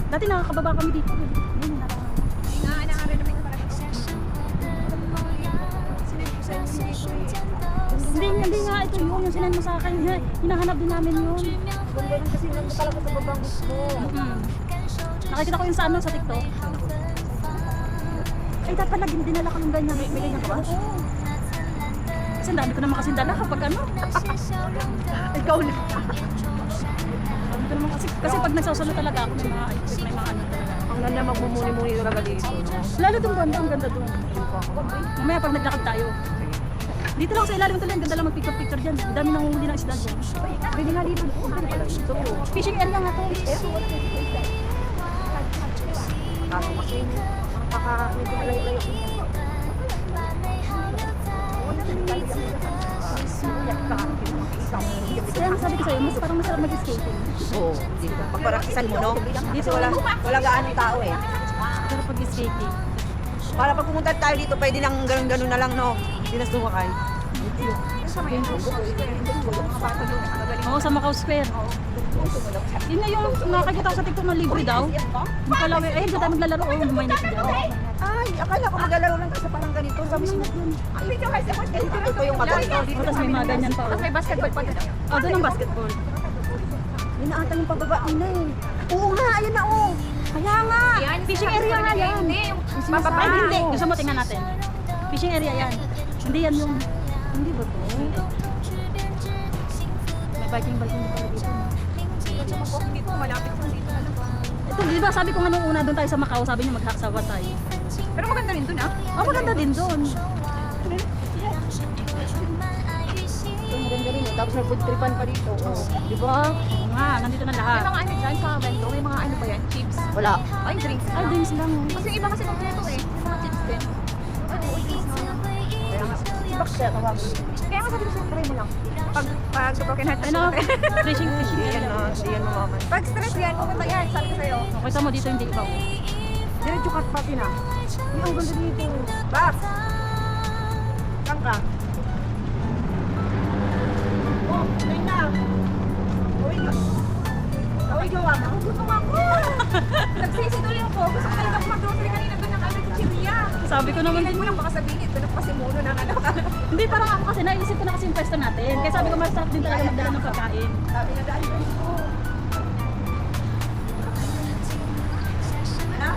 Dati nakakababa kami dito. Ngayon, Nakaka-renovate pa rin. Hindi nga, ito yun, yung sinend mo sa akin. Hinahanap din namin yun. Ganun kasi lang talaga sa babang gusto. Nakikita ko yun sa ano, sa TikTok. Ay, dapat naging dinala ka ng ganyan. May ganyan ka ba? Oo. Kasi ang dami ko naman kasi dala kapag ano. Ikaw na. Dami ko naman kasi pag nagsasalo talaga ako, may mga ano talaga. Ang ganda magmumuni-muni talaga dito. Lalo dun banda, ang ganda dun. Mamaya pag naglakad tayo. Dito lang sa ilalim talaga, ang ganda lang mag-picture-picture dyan. Ang dami nanguhuli ng isda dyan. Pwede nga dito. Fishing area nga to. Kaso kasi, medyo malayo-layo. Kaya sabi ko sa'yo, mas parang masarap mag-skating. Oo, dito. Pagparakisan mo, no? Dito wala gaano tao eh. Masarap mag-skating. Para pag pumunta tayo dito, pwede nang ganun-ganun na lang, no? Hindi na sumakay. Oo, sa Macau Square. Yun nga yung nakakita ko sa TikTok na libre daw. Makalawi, ay, hindi tayo maglalaro. Oo, mainit dyan. Ay, akala ko maglalaro lang kasi parang ganito. Sabi ko, ito yung maganda. Oh, tapos may mga ganyan pa. Tapos may basketball pa doon. Oh, doon ang basketball. Yun na ata yung pababa na eh. Oo nga, ayun na oh. Kaya nga, fishing area nga yan. Bababa Ay, na. hindi. Gusto mo tingnan natin. Fishing area yan. Hindi yan yung... Hindi ba to? May biking pa dito. Dito, malapit sa dito na lang. Ito, di ba sabi ko nga nung una doon tayo sa Macau, sabi niya maghasawa tayo. Pero maganda rin doon ah. Oh, maganda din doon. Ito maganda rin. Tapos may food tripan pa dito. Oh. Di ba? Oo nga, nandito na lahat. May mga ano dyan sa bento, may mga ano ba yan? Chips? Wala. Ay, drinks. Ay, drinks lang. Oh. Kasi yung iba kasi kompleto eh. May mga chips din. Kaya nga, si Bax kaya tawagin. Kaya nga sabi ko sa'yo, try mo lang. Pag broken heart Ano? Fishing Yan area. na, yan mamaman. Pag stress yan, pumunta yan. Sabi ko sa'yo. Kita mo dito hindi iba. Diretso cut pati na. Ay, ang ganda dito. Bax! Saan ka? Oh, ayun na. Uy, uy, gawa na. Gutom ako. Nagsisituloy ako. Gusto ko talaga mag-grocery kanina doon ng Albert Chiria. Sabi ko naman, Tingnan mo lang baka sabihin ito na pasimuno ng ano. hindi parang ako kasi naisip ko na kasi yung pwesto natin. Kaya sabi ko masarap din talaga magdala ng pagkain. Sabi na dahil dito. Ano?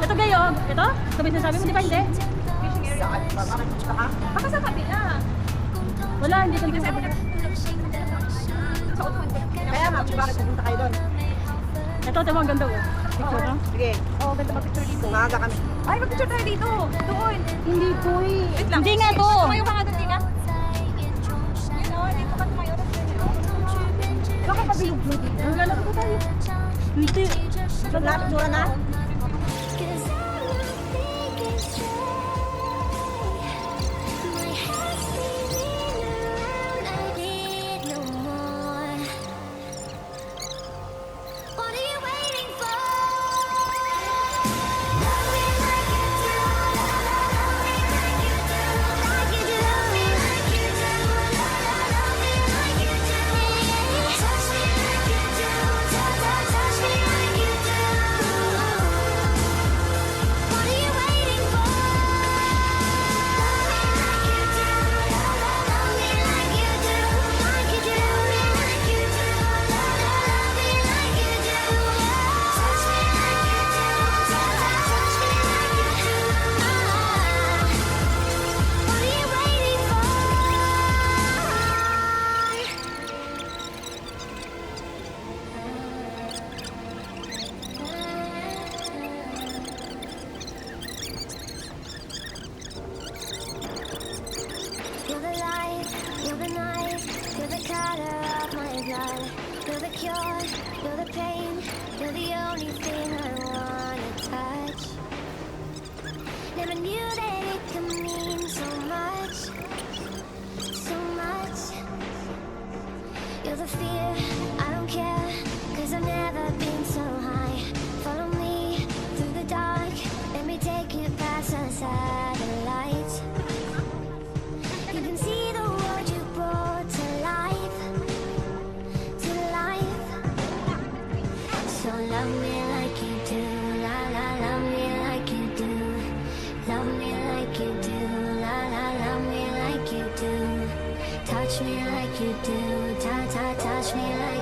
Ito gayo, ito? Kami sinasabi mo, di ba hindi? Fishing area. Bakit gusto ka? Baka sa kabila. Wala, hindi kami Kasi ako sinasabi. sa utuan ko. Kaya nga, bakit pupunta kayo doon? Ito, ito ang ganda oh. Picture no? Sige, Oo, ganda mag-picture dito. umaga kami. Ay, mag-picture tayo dito. Doon. Hindi po eh. Wait lang. Hindi nga to. Tumayo ka nga doon, Tina. Yun o, dito ka tumayo. Doon ka pabilog mo dito. Maglalaro ko tayo. Hindi. Lapit mo na. You're the light, you're the night, you're the color of my blood. You're the cure, you're the pain, you're the only thing I wanna touch. Never knew that it could mean so much, so much. You're the fear, I don't care, 'cause I've never been so high. Follow me through the dark, let me take you past the satellites. You can see the world you brought to life, to life. So love me like like you do. La la, love me like you do. Love me like you do. La la, love me like you do. Touch me like you do. Ta ta, touch me like